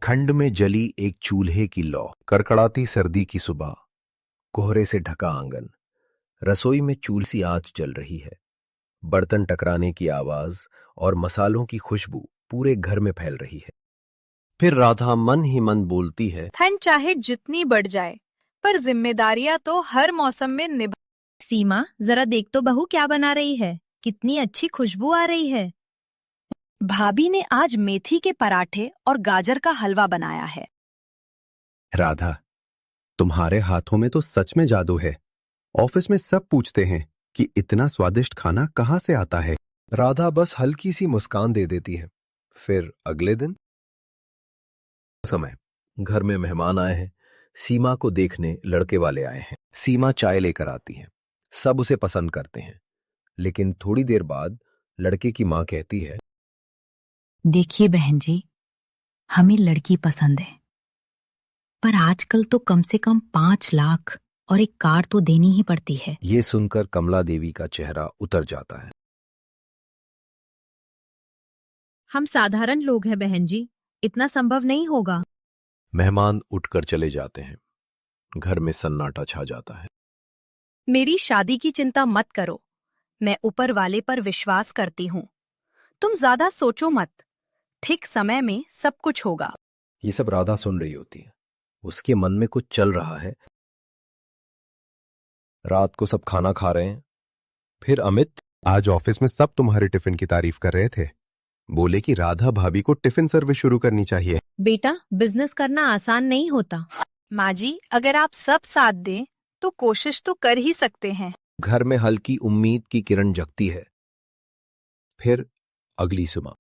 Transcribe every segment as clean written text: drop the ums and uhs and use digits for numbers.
ठंड में जली एक चूल्हे की लौ, कड़कड़ाती सर्दी की सुबह, कोहरे से ढका आंगन, रसोई में चूल्हे सी आंच जल रही है। बर्तन टकराने की आवाज और मसालों की खुशबू पूरे घर में फैल रही है। फिर राधा मन ही मन बोलती है, ठंड चाहे जितनी बढ़ जाए, पर जिम्मेदारियां तो हर मौसम में निभा। सीमा, जरा देख तो बहू क्या बना रही है। कितनी अच्छी खुशबू आ रही है। भाभी ने आज मेथी के पराठे और गाजर का हलवा बनाया है। राधा, तुम्हारे हाथों में तो सच में जादू है। ऑफिस में सब पूछते हैं कि इतना स्वादिष्ट खाना कहाँ से आता है। राधा बस हल्की सी मुस्कान दे देती है। फिर अगले दिन समय घर में मेहमान आए हैं। सीमा को देखने लड़के वाले आए हैं। सीमा चाय लेकर आती है। सब उसे पसंद करते हैं, लेकिन थोड़ी देर बाद लड़के की मां कहती है, देखिए बहन जी, हमें लड़की पसंद है, पर आजकल तो कम से कम 5 लाख और एक कार तो देनी ही पड़ती है। ये सुनकर कमला देवी का चेहरा उतर जाता है। हम साधारण लोग हैं बहन जी, इतना संभव नहीं होगा। मेहमान उठकर चले जाते हैं। घर में सन्नाटा छा जाता है। मेरी शादी की चिंता मत करो, मैं ऊपर वाले पर विश्वास करती हूँ। तुम ज्यादा सोचो मत, ठीक समय में सब कुछ होगा। ये सब राधा सुन रही होती है। उसके मन में कुछ चल रहा है। रात को सब खाना खा रहे हैं। फिर अमित, आज ऑफिस में सब तुम्हारे टिफिन की तारीफ कर रहे थे। बोले कि राधा भाभी को टिफिन सर्विस शुरू करनी चाहिए। बेटा, बिजनेस करना आसान नहीं होता। माँ जी, अगर आप सब साथ दें तो कोशिश तो कर ही सकते हैं। घर में हल्की उम्मीद की किरण जगती है। फिर अगली सुबह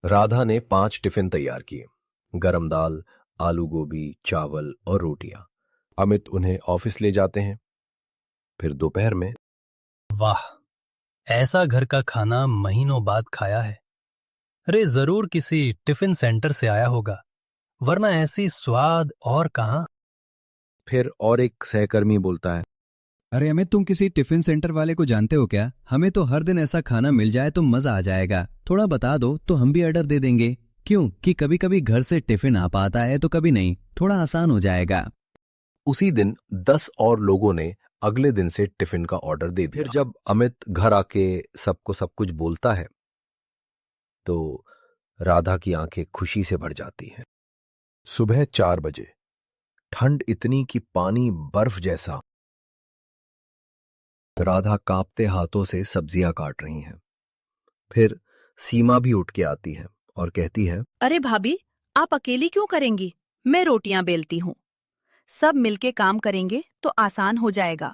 राधा ने 5 टिफिन तैयार किए। गरम दाल, आलू गोभी, चावल और रोटियां। अमित उन्हें ऑफिस ले जाते हैं। फिर दोपहर में, वाह, ऐसा घर का खाना महीनों बाद खाया है। अरे जरूर किसी टिफिन सेंटर से आया होगा, वरना ऐसी स्वाद और कहां। फिर और एक सहकर्मी बोलता है, अरे अमित, तुम किसी टिफिन सेंटर वाले को जानते हो क्या? हमें तो हर दिन ऐसा खाना मिल जाए तो मजा आ जाएगा। थोड़ा बता दो तो हम भी ऑर्डर दे देंगे। क्यों कि कभी कभी घर से टिफिन आ पाता है तो कभी नहीं, थोड़ा आसान हो जाएगा। उसी दिन 10 और लोगों ने अगले दिन से टिफिन का ऑर्डर दे दिया। फिर जब अमित घर आके सबको सब कुछ बोलता है तो राधा की आंखें खुशी से भर जाती हैं। सुबह 4 बजे, ठंड इतनी कि पानी बर्फ जैसा। राधा कांपते हाथों से सब्जियां काट रही हैं। फिर सीमा भी उठ के आती है और कहती है, अरे भाभी, आप अकेली क्यों करेंगी? मैं रोटियां बेलती हूँ। सब मिलके काम करेंगे तो आसान हो जाएगा।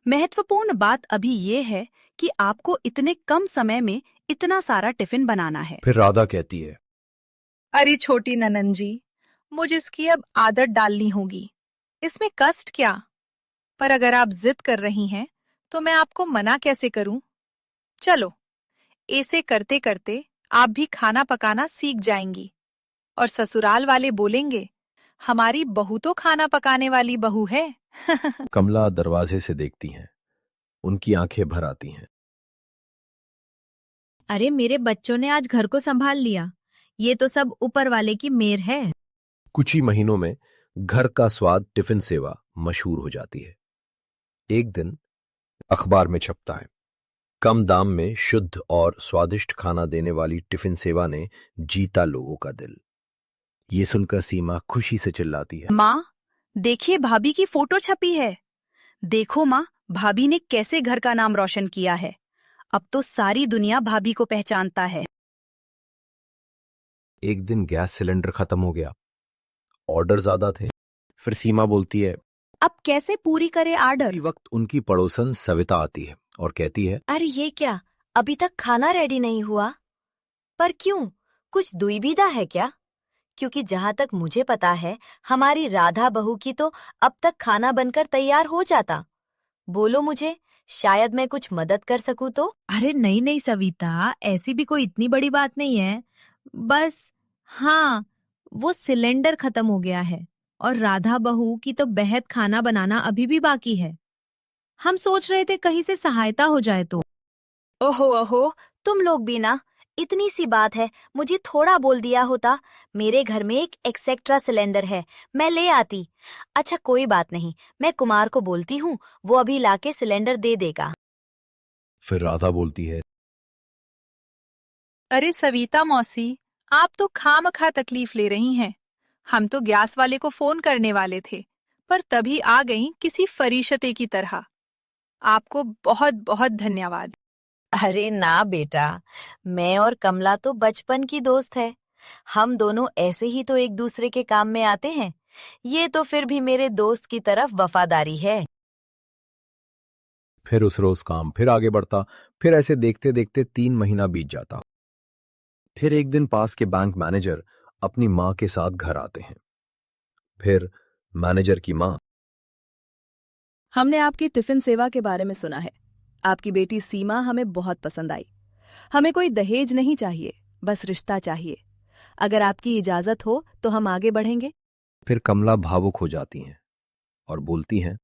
महत्वपूर्ण बात अभी ये है कि आपको इतने कम समय में इतना सारा टिफिन बनाना है। फिर राधा कहती है, अरे छोटी ननन जी, मुझे इसकी अब आदत डालनी होगी। इसमें कष्ट क्या? पर अगर आप जिद कर रही हैं तो मैं आपको मना कैसे करूं? चलो, ऐसे करते करते आप भी खाना पकाना सीख जाएंगी और ससुराल वाले बोलेंगे, हमारी बहू तो खाना पकाने वाली बहू है। कमला दरवाजे से देखती हैं। उनकी आंखें भर आती हैं। अरे मेरे बच्चों ने आज घर को संभाल लिया। ये तो सब ऊपर वाले की मेहर है। कुछ ही महीनों में घर का स्वाद टिफिन सेवा मशहूर हो जाती है। एक दिन अखबार में छपता है, कम दाम में शुद्ध और स्वादिष्ट खाना देने वाली टिफिन सेवा ने जीता लोगों का दिल। ये सुनकर सीमा खुशी से चिल्लाती है, माँ, देखिए भाभी की फोटो छपी है। देखो माँ, भाभी ने कैसे घर का नाम रोशन किया है। अब तो सारी दुनिया भाभी को पहचानता है। एक दिन गैस सिलेंडर खत्म हो गया। ऑर्डर ज्यादा थे। फिर सीमा बोलती है, अब कैसे पूरी करे ऑर्डर? इसी वक्त उनकी पड़ोसन सविता आती है और कहती है, अरे ये क्या, अभी तक खाना रेडी नहीं हुआ? पर क्यों, कुछ दुविधा है क्या? क्योंकि जहाँ तक मुझे पता है, हमारी राधा बहू की तो अब तक खाना बनकर तैयार हो जाता। बोलो मुझे, शायद मैं कुछ मदद कर सकूं तो। अरे नहीं नहीं सविता, ऐसी भी कोई इतनी बड़ी बात नहीं है। बस हाँ, वो सिलेंडर खत्म हो गया है और राधा बहू की तो बेहद खाना बनाना अभी भी बाकी है। हम सोच रहे थे कहीं से सहायता हो जाए तो। ओहो ओहो, तुम लोग भी ना, इतनी सी बात है, मुझे थोड़ा बोल दिया होता। मेरे घर में एक एक्सेट्रा सिलेंडर है, मैं ले आती। अच्छा कोई बात नहीं, मैं कुमार को बोलती हूँ, वो अभी लाके सिलेंडर दे देगा। फिर राधा बोलती है, अरे सविता मौसी, आप तो खामखा तकलीफ ले रही हैं। हम तो गैस वाले को फोन करने वाले थे, पर तभी आ गई किसी फरिश्ते की तरह। आपको बहुत बहुत धन्यवाद। अरे ना बेटा, मैं और कमला तो बचपन की दोस्त है। हम दोनों ऐसे ही तो एक दूसरे के काम में आते हैं। ये तो फिर भी मेरे दोस्त की तरफ वफादारी है। फिर उस रोज काम फिर आगे बढ़ता। फिर ऐसे देखते देखते 3 महीना बीत जाता। फिर एक दिन पास के बैंक मैनेजर अपनी माँ के साथ घर आते हैं। फिर मैनेजर की माँ, हमने आपकी टिफिन सेवा के बारे में सुना है। आपकी बेटी सीमा हमें बहुत पसंद आई। हमें कोई दहेज नहीं चाहिए, बस रिश्ता चाहिए। अगर आपकी इजाजत हो तो हम आगे बढ़ेंगे। फिर कमला भावुक हो जाती हैं और बोलती हैं,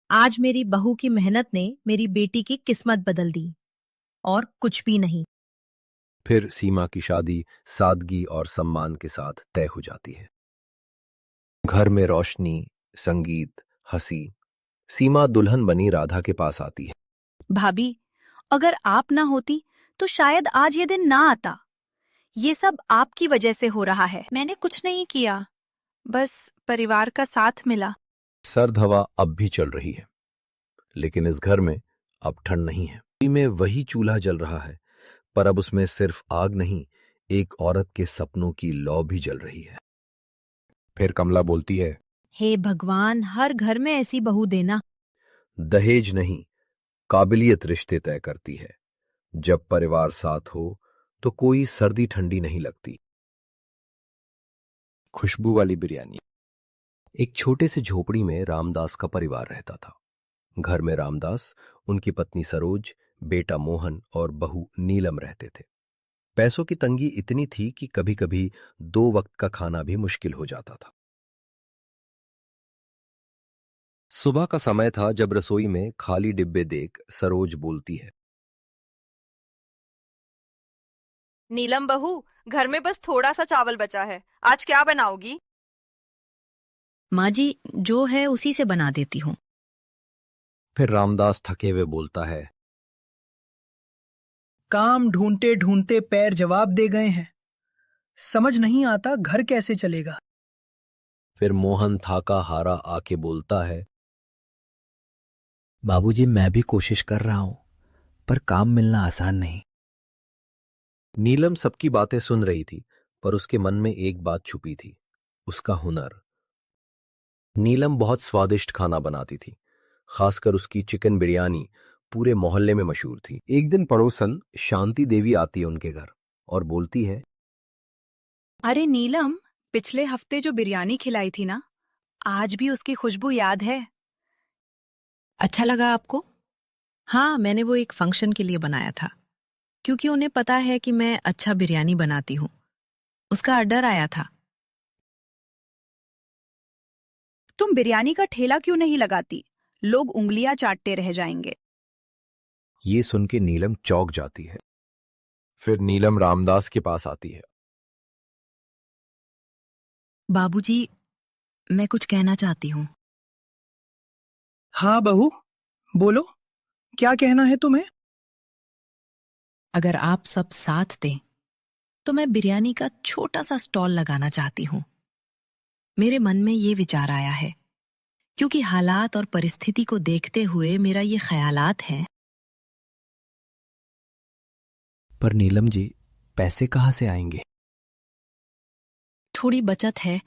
आज मेरी बहू की मेहनत ने मेरी बेटी की किस्मत बदल दी, और कुछ भी नहीं। फिर सीमा की शादी सादगी और सम्मान के साथ तय हो जाती है। घर में रोशनी, संगीत, हंसी। सीमा दुल्हन बनी राधा के पास आती है। भाभी, अगर आप ना होती तो शायद आज ये दिन ना आता। ये सब आपकी वजह से हो रहा है। मैंने कुछ नहीं किया, बस परिवार का साथ मिला। सर्द हवा अब भी चल रही है, लेकिन इस घर में अब ठंड नहीं है। रसोई में वही चूल्हा जल रहा है, पर अब उसमें सिर्फ आग नहीं, एक औरत के सपनों की लौ भी जल रही है। फिर कमला बोलती है, हे भगवान, हर घर में ऐसी बहू देना। दहेज नहीं, काबिलियत रिश्ते तय करती है। जब परिवार साथ हो तो कोई सर्दी ठंडी नहीं लगती। खुशबू वाली बिरयानी। एक छोटे से झोपड़ी में रामदास का परिवार रहता था। घर में रामदास, उनकी पत्नी सरोज, बेटा मोहन और बहू नीलम रहते थे। पैसों की तंगी इतनी थी कि कभी कभी 2 वक्त का खाना भी मुश्किल हो जाता था। सुबह का समय था जब रसोई में खाली डिब्बे देख सरोज बोलती है, नीलम बहू, घर में बस थोड़ा सा चावल बचा है, आज क्या बनाओगी? माँ जी, जो है उसी से बना देती हूँ। फिर रामदास थके हुए बोलता है, काम ढूंढते ढूंढते पैर जवाब दे गए हैं। समझ नहीं आता घर कैसे चलेगा। फिर मोहन थाका हारा आके बोलता है, बाबूजी, मैं भी कोशिश कर रहा हूं, पर काम मिलना आसान नहीं। नीलम सबकी बातें सुन रही थी, पर उसके मन में एक बात छुपी थी, उसका हुनर। नीलम बहुत स्वादिष्ट खाना बनाती थी, खासकर उसकी चिकन बिरयानी पूरे मोहल्ले में मशहूर थी। एक दिन पड़ोसन शांति देवी आती है उनके घर और बोलती है, अरे नीलम, पिछले हफ्ते जो बिरयानी खिलाई थी ना, आज भी उसकी खुशबू याद है। अच्छा लगा आपको? हाँ, मैंने वो एक फंक्शन के लिए बनाया था, क्योंकि उन्हें पता है कि मैं अच्छा बिरयानी बनाती हूँ। उसका ऑर्डर आया था। तुम बिरयानी का ठेला क्यों नहीं लगाती? लोग उंगलियां चाटते रह जाएंगे। ये सुन के नीलम चौंक जाती है। फिर नीलम रामदास के पास आती है। बाबूजी, मैं कुछ कहना चाहती हूँ। हाँ बहू, बोलो, क्या कहना है तुम्हें? अगर आप सब साथ दें तो मैं बिरयानी का छोटा सा स्टॉल लगाना चाहती हूँ। मेरे मन में ये विचार आया है, क्योंकि हालात और परिस्थिति को देखते हुए मेरा ये ख्यालात है। पर नीलम जी, पैसे कहाँ से आएंगे? थोड़ी बचत है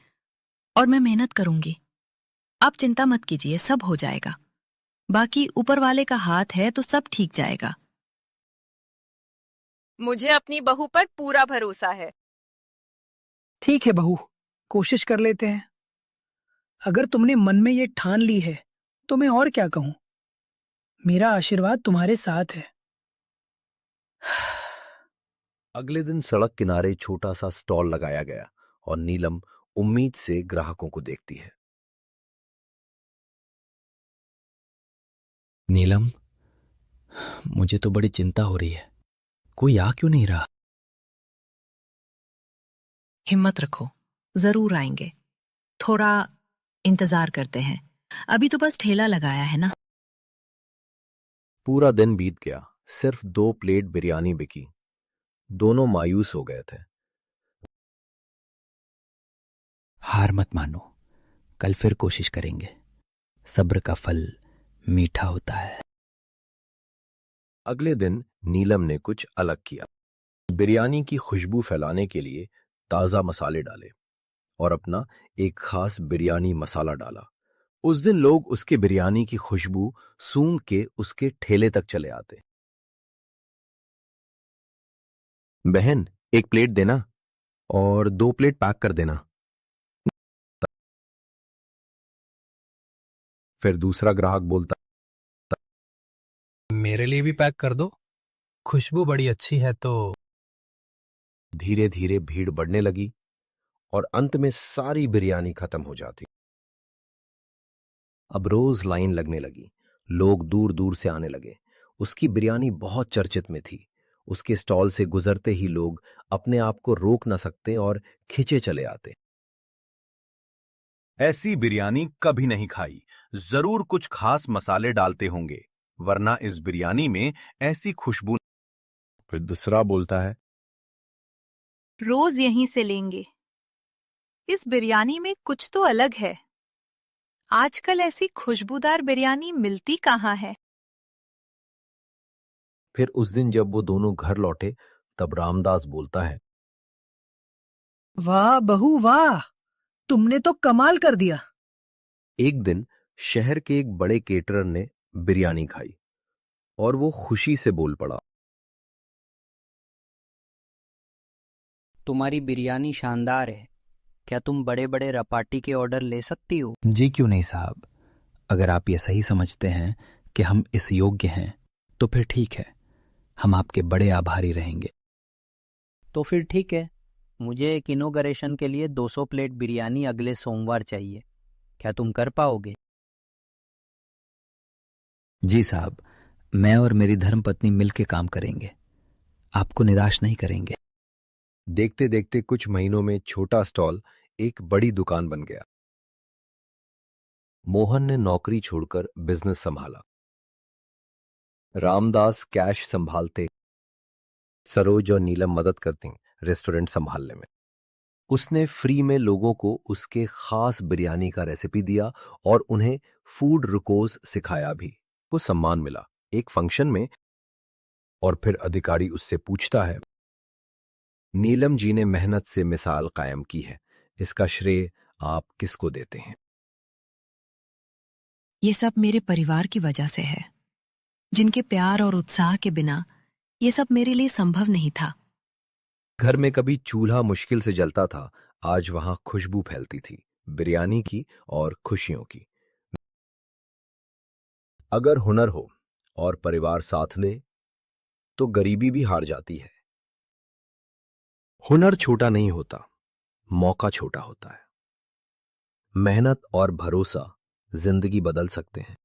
और मैं मेहनत करूंगी। आप चिंता मत कीजिए, सब हो जाएगा। बाकी ऊपर वाले का हाथ है तो सब ठीक जाएगा। मुझे अपनी बहू पर पूरा भरोसा है। ठीक है बहू, कोशिश कर लेते हैं। अगर तुमने मन में ये ठान ली है तो मैं और क्या कहूं। मेरा आशीर्वाद तुम्हारे साथ है। अगले दिन सड़क किनारे छोटा सा स्टॉल लगाया गया और नीलम उम्मीद से ग्राहकों को देखती है। नीलम, मुझे तो बड़ी चिंता हो रही है। कोई आ क्यों नहीं रहा? हिम्मत रखो, जरूर आएंगे। थोड़ा इंतजार करते हैं, अभी तो बस ठेला लगाया है ना। पूरा दिन बीत गया, सिर्फ 2 प्लेट बिरयानी बिकी। दोनों मायूस हो गए थे। हार मत मानो, कल फिर कोशिश करेंगे। सब्र का फल मीठा होता है। अगले दिन नीलम ने कुछ अलग किया। बिरयानी की खुशबू फैलाने के लिए ताज़ा मसाले डाले और अपना एक खास बिरयानी मसाला डाला। उस दिन लोग उसके बिरयानी की खुशबू सूंघ के उसके ठेले तक चले आते। बहन, 1 प्लेट देना और 2 प्लेट पैक कर देना। फिर दूसरा ग्राहक बोलता, मेरे लिए भी पैक कर दो, खुशबू बड़ी अच्छी है तो। धीरे धीरे भीड़ बढ़ने लगी और अंत में सारी बिरयानी खत्म हो जाती। अब रोज लाइन लगने लगी, लोग दूर दूर से आने लगे। उसकी बिरयानी बहुत चर्चित में थी। उसके स्टॉल से गुजरते ही लोग अपने आप को रोक न सकते और खिंचे चले आते। ऐसी बिरयानी कभी नहीं खाई, जरूर कुछ खास मसाले डालते होंगे, वरना इस बिरयानी में ऐसी खुशबू। फिर दूसरा बोलता है, रोज यहीं से लेंगे, इस बिरयानी में कुछ तो अलग है। आजकल ऐसी खुशबूदार बिरयानी मिलती कहाँ है। फिर उस दिन जब वो दोनों घर लौटे तब रामदास बोलता है, वाह बहू वाह, तुमने तो कमाल कर दिया। एक दिन शहर के एक बड़े केटरर ने बिरयानी खाई और वो खुशी से बोल पड़ा, तुम्हारी बिरयानी शानदार है। क्या तुम बड़े बड़े रपाटी के ऑर्डर ले सकती हो? जी क्यों नहीं साहब, अगर आप ये सही समझते हैं कि हम इस योग्य हैं तो फिर ठीक है, हम आपके बड़े आभारी रहेंगे। तो फिर ठीक है, मुझे एक इनॉग्रेशन के लिए 200 प्लेट बिरयानी अगले सोमवार चाहिए। क्या तुम कर पाओगे? जी साहब, मैं और मेरी धर्मपत्नी मिलकर काम करेंगे, आपको निराश नहीं करेंगे। देखते देखते कुछ महीनों में छोटा स्टॉल एक बड़ी दुकान बन गया। मोहन ने नौकरी छोड़कर बिजनेस संभाला। रामदास कैश संभालते, सरोज और नीलम मदद करती रेस्टोरेंट संभालने में। उसने फ्री में लोगों को उसके खास बिरयानी का रेसिपी दिया और उन्हें फूड रुकोस सिखाया भी। वो सम्मान मिला एक फंक्शन में। और फिर अधिकारी उससे पूछता है, नीलम जी ने मेहनत से मिसाल कायम की है, इसका श्रेय आप किसको देते हैं? ये सब मेरे परिवार की वजह से है, जिनके प्यार और उत्साह के बिना ये सब मेरे लिए संभव नहीं था। घर में कभी चूल्हा मुश्किल से जलता था, आज वहां खुशबू फैलती थी, बिरयानी की और खुशियों की। अगर हुनर हो और परिवार साथ दे तो गरीबी भी हार जाती है। हुनर छोटा नहीं होता, मौका छोटा होता है। मेहनत और भरोसा जिंदगी बदल सकते हैं।